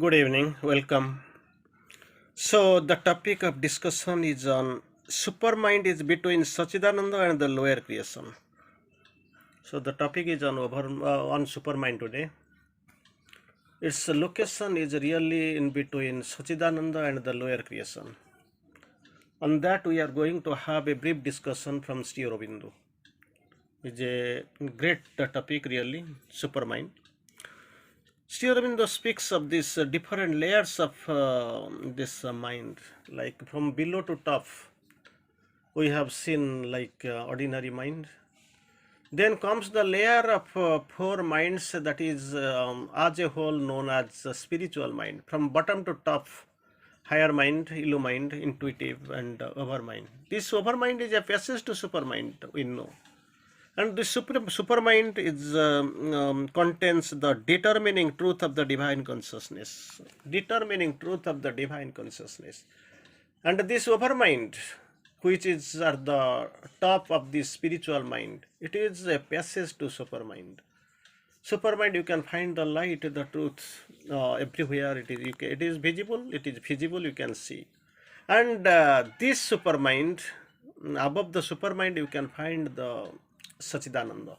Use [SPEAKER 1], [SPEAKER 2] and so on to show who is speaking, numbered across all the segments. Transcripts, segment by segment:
[SPEAKER 1] Good evening, welcome. So, the topic of discussion is on supermind is between Sachidananda and the lower creation. So, the topic is on supermind today. Its location is really in between Sachidananda and the lower creation. On that, we are going to have a brief discussion from Sri Aurobindo. It's a great topic, really, supermind. Sri Aurobindo speaks of these different layers of this mind, like from below to top. We have seen like ordinary mind. Then comes the layer of four minds that is as a whole known as spiritual mind. From bottom to top, higher mind, illumined, intuitive, and overmind. This overmind is a passage to supermind, we know. And the supermind is contains the determining truth of the divine consciousness. Determining truth of the divine consciousness. And this overmind, which is at the top of the spiritual mind, it is a passage to supermind. Supermind, you can find the light, the truth everywhere. It is visible, it is feasible, you can see. And this supermind, above the supermind, you can find the Sachidananda.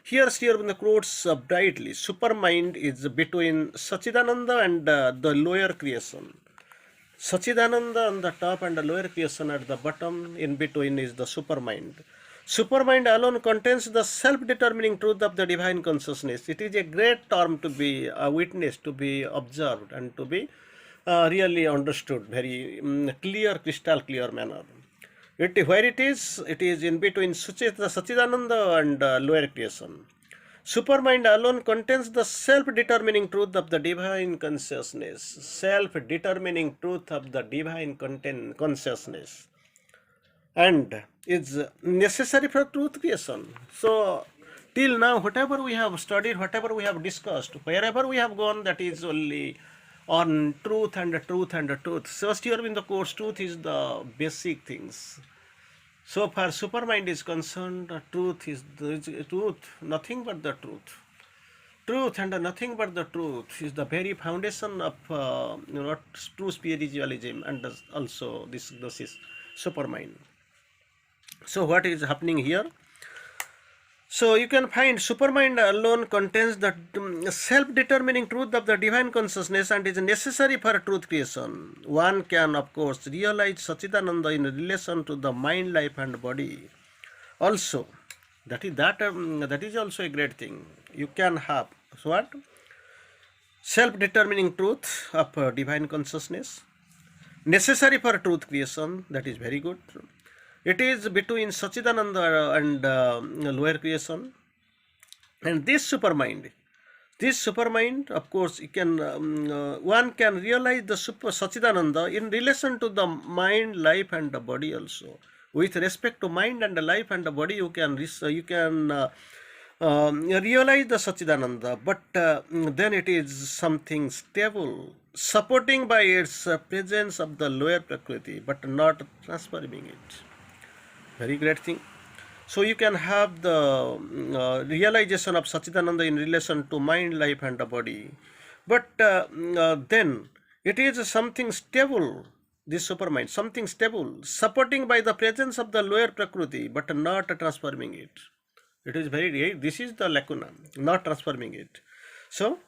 [SPEAKER 1] Here Sri Aurobindo quotes brightly, supermind is between Sachidananda and the lower creation. Sachidananda on the top and the lower creation at the bottom, in between is the supermind. Supermind alone contains the self-determining truth of the divine consciousness. It is a great term to be witnessed, to be observed, and to be really understood very clear, crystal clear manner. Where it is in between Sachidananda and lower creation. Supermind alone contains the self-determining truth of the divine consciousness. Self-determining truth of the divine consciousness. And is necessary for truth creation. So, till now, whatever we have studied, whatever we have discussed, wherever we have gone, that is only on truth and truth and truth. So, here in the course, truth is the basic things. So far, supermind is concerned, truth is the truth, nothing but the truth. Truth and nothing but the truth is the very foundation of true spiritualism, and also this is supermind. So what is happening here? So you can find supermind alone contains the self-determining truth of the divine consciousness and is necessary for truth creation. One can of course realize Sachidananda in relation to the mind, life and body. Also, that is also a great thing. You can have what? Self-determining truth of divine consciousness, necessary for truth creation. That is very good. It is between Sachidananda and lower creation. And this supermind, of course, you can one can realize the Sachidananda in relation to the mind, life, and the body also. With respect to mind and the life and the body, you can realize the Sachidananda, but then it is something stable, supporting by its presence of the lower Prakriti, but not transforming it. Very great thing. So you can have the realization of Sachidananda in relation to mind, life and the body. But then it is something stable, this supermind, something stable, supporting by the presence of the lower Prakriti, but not transforming it. It is this is the lacuna, not transforming it. So,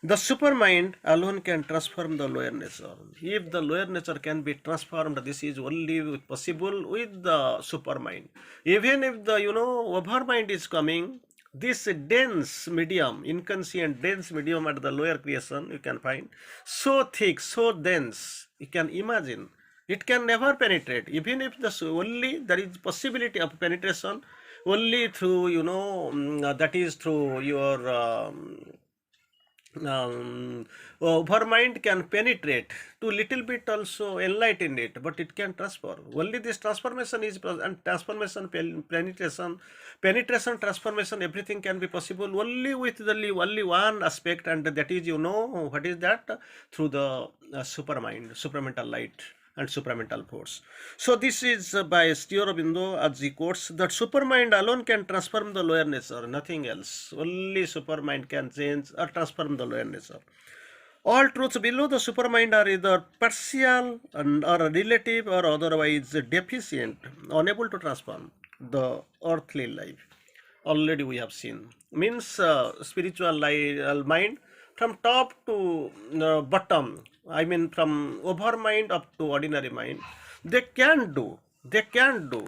[SPEAKER 1] the supermind alone can transform the lower nature. If the lower nature can be transformed, this is only possible with the supermind. Even if the overmind is coming, this dense medium, inconscient dense medium at the lower creation, you can find so thick, so dense. You can imagine it can never penetrate. Even if only there is possibility of penetration, only through that is through your overmind can penetrate to little bit also enlighten it, but it can transform. Only this transformation is and transformation, penetration, transformation, everything can be possible only with only one aspect, and that is what is that? Through the supermind, supramental light and supramental force. So this is by Sri Aurobindo, as he quotes, that supermind alone can transform the lower nature, nothing else. Only supermind can change or transform the lower nature. All truths below the supermind are either partial or relative or otherwise deficient, unable to transform the earthly life. Already we have seen. Means spiritual mind from top to bottom. I mean from over mind up to ordinary mind. They can do. They can do.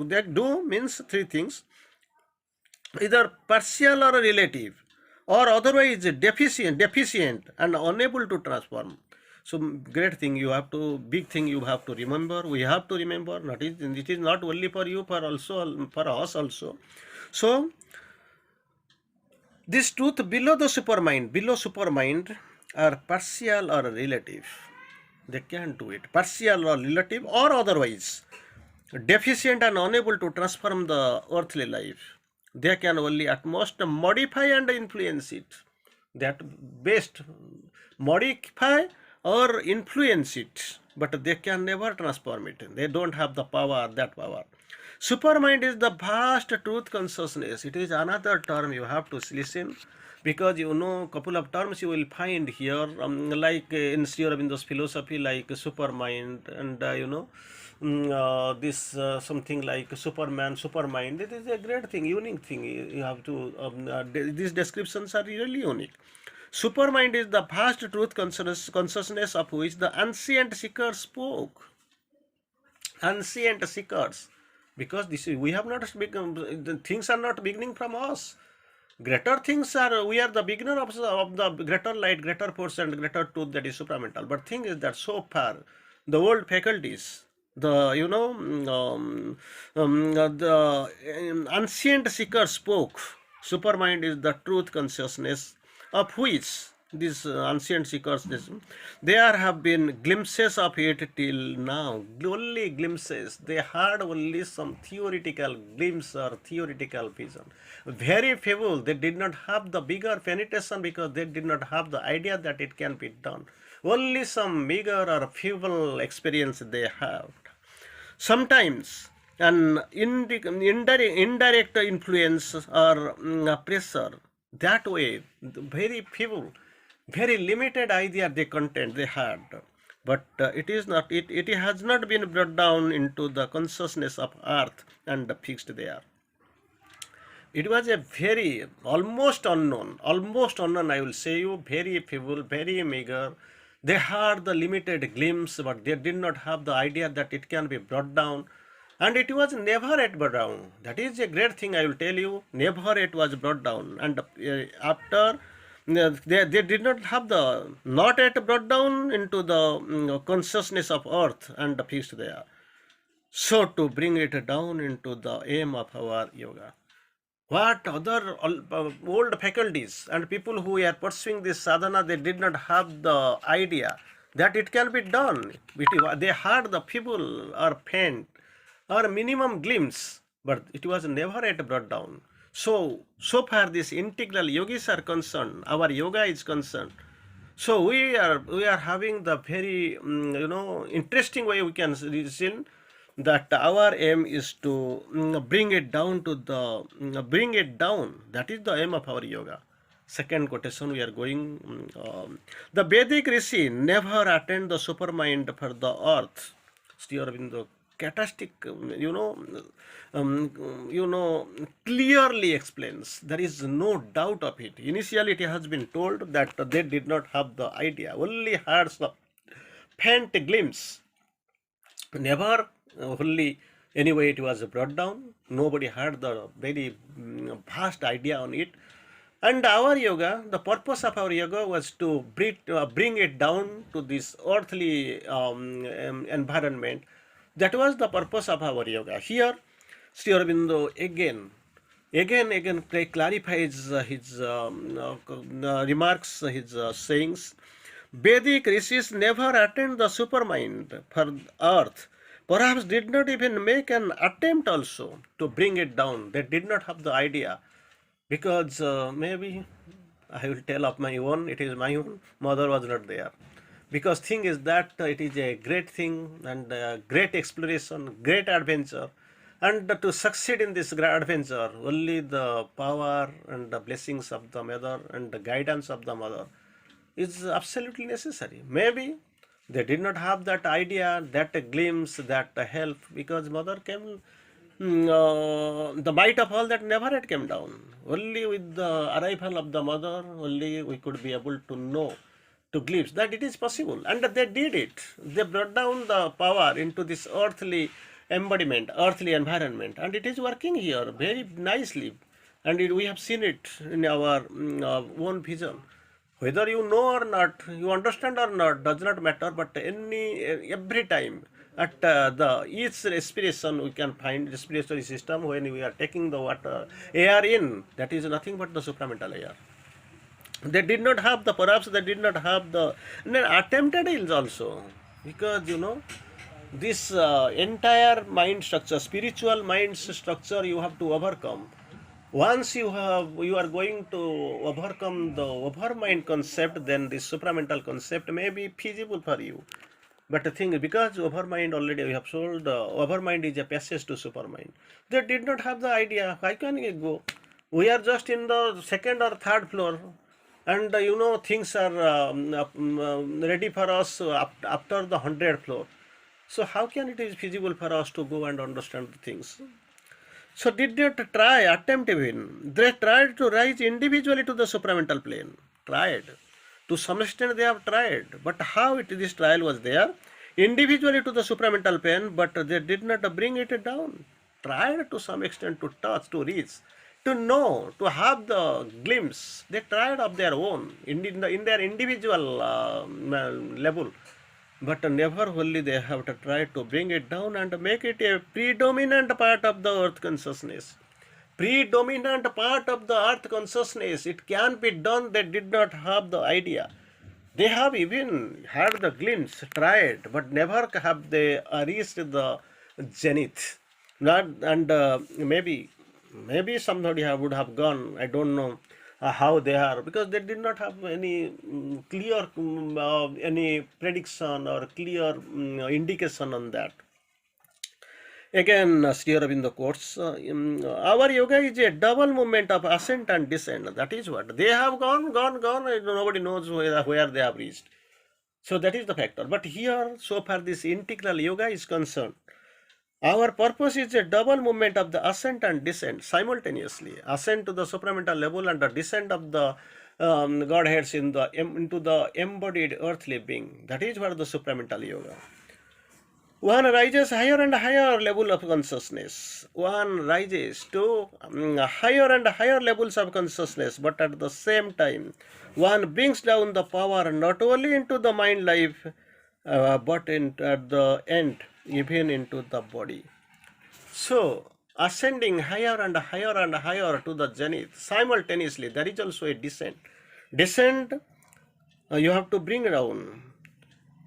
[SPEAKER 1] They do means three things: either partial or relative, or otherwise deficient and unable to transform. So great thing you have to, big thing you have to remember. We have to remember. Not it is not only for you, for also for us also. So this truth below supermind are partial or relative. They can do it. Partial or relative or otherwise deficient and unable to transform the earthly life. They can only at most modify and influence it. That best modify or influence it, but they can never transform it. They don't have the power, that power. Supermind is the vast truth consciousness. It is another term you have to listen, because you know couple of terms you will find here, like in Sri Aurobindo's philosophy, like supermind, and this something like Superman, Supermind. It is a great thing, unique thing. You have to these descriptions are really unique. Supermind is the vast truth consciousness of which the ancient seekers spoke. Ancient seekers, because this is, we have not become, the things are not beginning from us. Greater things are, we are the beginner of the greater light, greater force and greater truth, that is supramental. But thing is that so far the old faculties, the the ancient seeker spoke. Supermind is the truth consciousness of which these ancient seekers, there have been glimpses of it till now, only glimpses. They had only some theoretical glimpse or theoretical vision, very feeble. They did not have the bigger penetration because they did not have the idea that it can be done. Only some meager or feeble experience they have. Sometimes an indirect influence or pressure, that way very feeble, very limited idea they content they had, but it is not, it has not been brought down into the consciousness of earth and fixed there. It was a very almost unknown, I will say you, very feeble, very meager. They had the limited glimpse, but they did not have the idea that it can be brought down. And it was never yet brought down. That is a great thing, I will tell you. Never it was brought down. And after they did not have the, not yet brought down into the consciousness of earth and fixed there. So to bring it down into the aim of our yoga. What other old faculties and people who are pursuing this sadhana, they did not have the idea that it can be done. They had the feeble or faint or minimum glimpse, but it was never yet brought down. So far this integral yogis are concerned, our yoga is concerned. So we are having the very interesting way we can reason that our aim is to bring it down to the bring it down. That is the aim of our yoga. Second quotation we are going. The Vedic rishi never attained the supermind for the earth. Sri Aurobindo catastic, clearly explains. There is no doubt of it. Initially, it has been told that they did not have the idea, only had some faint glimpse. Never only, anyway, it was brought down. Nobody had the very vast idea on it. And our yoga, the purpose of our yoga was to bring it down to this earthly environment. That was the purpose of our yoga. Here, Sri Aurobindo again clarifies his remarks, his sayings. Vedic rishis never attained the supermind for earth. Perhaps did not even make an attempt also to bring it down. They did not have the idea, because maybe I will tell of my own. It is my own mother was not there. Because thing is that it is a great thing and a great exploration, great adventure. And to succeed in this great adventure, only the power and the blessings of the mother and the guidance of the mother is absolutely necessary. Maybe they did not have that idea, that glimpse, that help, because mother came, the might of all that never had came down. Only with the arrival of the mother, only we could be able to know, to glimpse that it is possible. And they did it. They brought down the power into this earthly embodiment, earthly environment, and it is working here very nicely. And we have seen it in our own vision. Whether you know or not, you understand or not, does not matter. But every time at the each respiration, we can find respiratory system when we are taking the water air in. That is nothing but the supramental air. They did not have the, perhaps they did not have the, and then attempted is also, because this entire mind structure, spiritual mind structure, you have to overcome. Once you are going to overcome the overmind concept, then this supramental concept may be feasible for you. But the thing is, because overmind, already we have told, overmind is a passage to supermind. They did not have the idea. Why can we go? We are just in the second or third floor, and things are ready for us after the 100th floor. So how can it is feasible for us to go and understand the things? So did they try, attempt even? They tried to rise individually to the supramental plane. Tried. To some extent they have tried. But how this trial was there? Individually to the supramental plane, but they did not bring it down. Tried to some extent to touch, to reach, to know, to have the glimpse. They tried of their own, in their individual level. But never wholly they have to try to bring it down and make it a predominant part of the earth consciousness. Predominant part of the earth consciousness. It can be done. They did not have the idea. They have even had the glimpse, tried, but never have they reached the zenith. Not, and maybe somebody would have gone. I don't know how they are, because they did not have any clear any prediction or clear indication on that. Again, Sri Aurobindo quotes, our yoga is a double movement of ascent and descent. That is what they have gone, and nobody knows where they have reached. So that is the factor. But here, so far, this integral yoga is concerned, our purpose is a double movement of the ascent and descent simultaneously. Ascent to the supramental level and the descent of the Godheads into the embodied earthly being. That is what the supramental yoga. One rises higher and higher level of consciousness. One rises to higher and higher levels of consciousness, but at the same time, one brings down the power not only into the mind life, but at the end, even into the body. So, ascending higher and higher and higher to the zenith, simultaneously, there is also a descent. Descent, you have to bring down.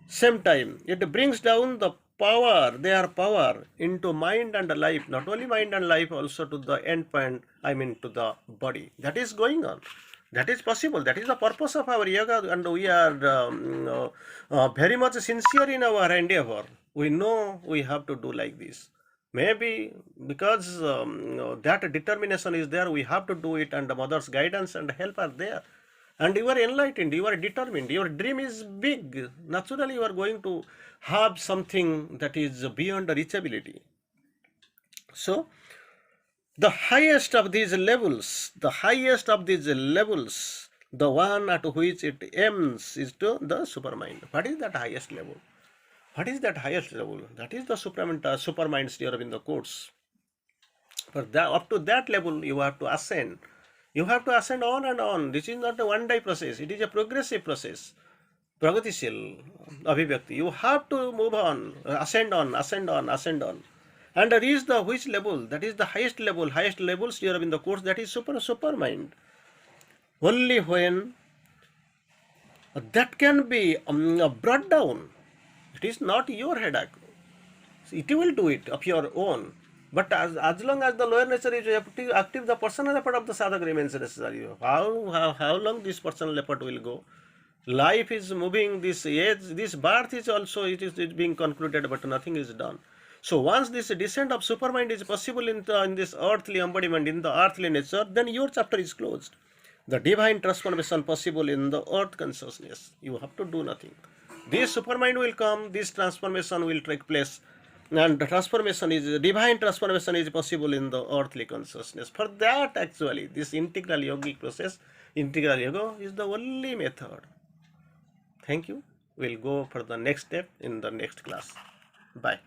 [SPEAKER 1] Same time, it brings down the power, their power, into mind and life, not only mind and life, also to the end point, to the body. That is going on. That is possible. That is the purpose of our yoga, and we are very much sincere in our endeavor. We know we have to do like this. Maybe because that determination is there, we have to do it, and the mother's guidance and help are there. And you are enlightened, you are determined, your dream is big. Naturally, you are going to have something that is beyond reachability. So, the highest of these levels, the one at which it aims is to the supermind. What is that highest level? What is that highest level? That is the supermind Sri Aurobindo quotes. For that, up to that level, you have to ascend. You have to ascend on and on. This is not a one-day process. It is a progressive process. Pragatisil, Abhivyakti. You have to move on, ascend on, and reach the which level? That is the highest level. Highest levels here in the course, that is supermind. Only when that can be brought down. It is not your headache. It will do it of your own. But as long as the lower nature is active, the personal effort of the sadhaka remains necessary. How long this personal effort will go? Life is moving, this age, this birth is also, it is being concluded, but nothing is done. So once this descent of supermind is possible in this earthly embodiment, in the earthly nature, then your chapter is closed. The divine transformation possible in the earth consciousness. You have to do nothing. This supermind will come, this transformation will take place, and the transformation is divine transformation is possible in the earthly consciousness. For that, actually, this integral yogic process, integral yoga, is the only method. Thank you. We'll go for the next step in the next class. Bye.